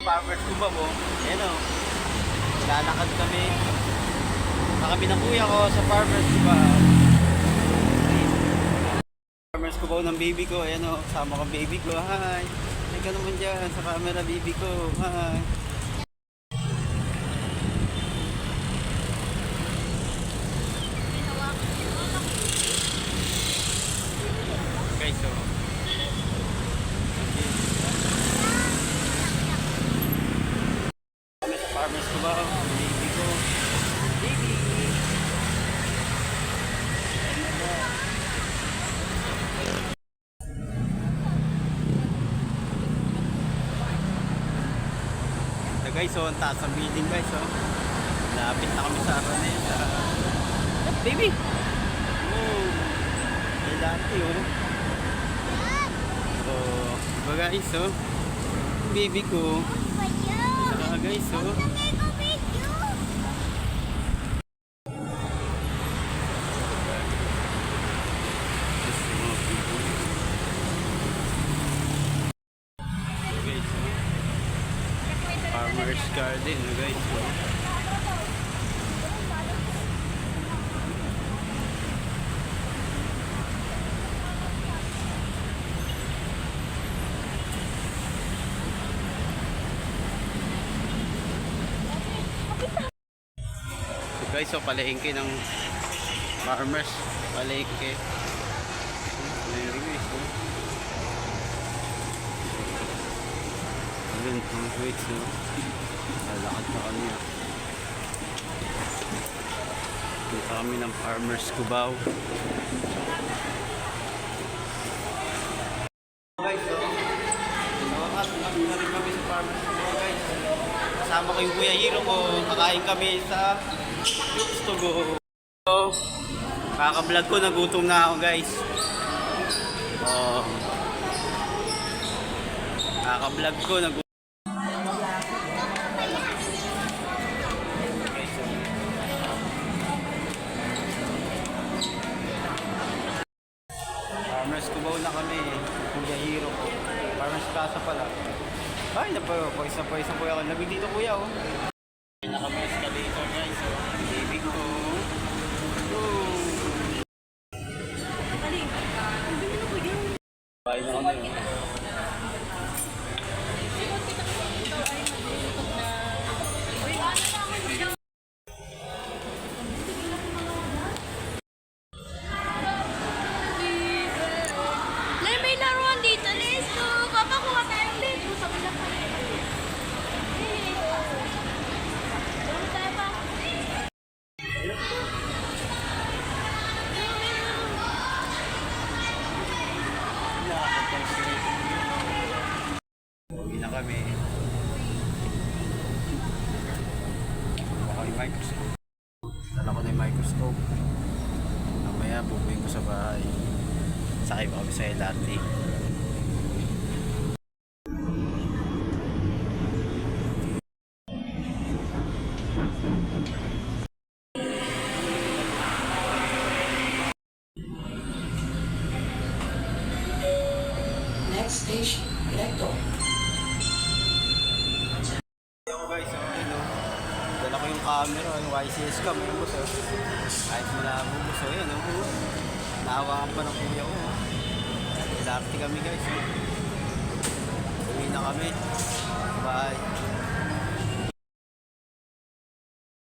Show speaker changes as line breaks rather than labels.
Farmers ko ba po? Ayan o. Lalakad kami. Kami ng kuya ko sa farmers ko ba? Farmers ko ba ng baby ko? Ayan o. Sama ko baby ko. Hi. Ay ka naman dyan sa camera baby ko. Hi. Okay, so. Farmers ko ba? Baby ko. Baby. So guys, so ang taas ng building guys, so. Lapit na kami sa Araneta. Baby! Oh! Ay dati oh. So, diba guys, so. Baby ko. Saka guys, so. Farmer's Garden, guys. So guys, so palengke ng farmers, palengke. Meron guys, so. Ayun, wait, so. Lalakad na kami. Dito kami ng Farmers Cubao. Guys, so. Nakakatabi na rin kami sa Farmers Cubao, guys. Kasama ko yung Kuya Hiro ko. Kakain kami sa Cubes to go. So, kaka-vlog ko, nagutom na ako, guys. Oh. Kaka-vlog ko, nagutom. Farmers Cubao na kami, Kuya Hiro ko. Farmers Plaza pala. Ay, napawisa po ako. Labi dito kuya oh. Na kami escalator guys. So, baby ko. Oh. Bahay na kami oh. Uwi na kami. Baka yung microscope. Dala ko na yung microscope. Mamaya bubuhin ko sa bahay. Sakay pa kami sa LRT.
Next station, Recto.
Ako guys, dala ko yung camera, yung YCS cam, yung buso. Kahit malabo buso, yan, naawakan pa ng kuya ko. LRT kami guys. Uwi na kami. Bye.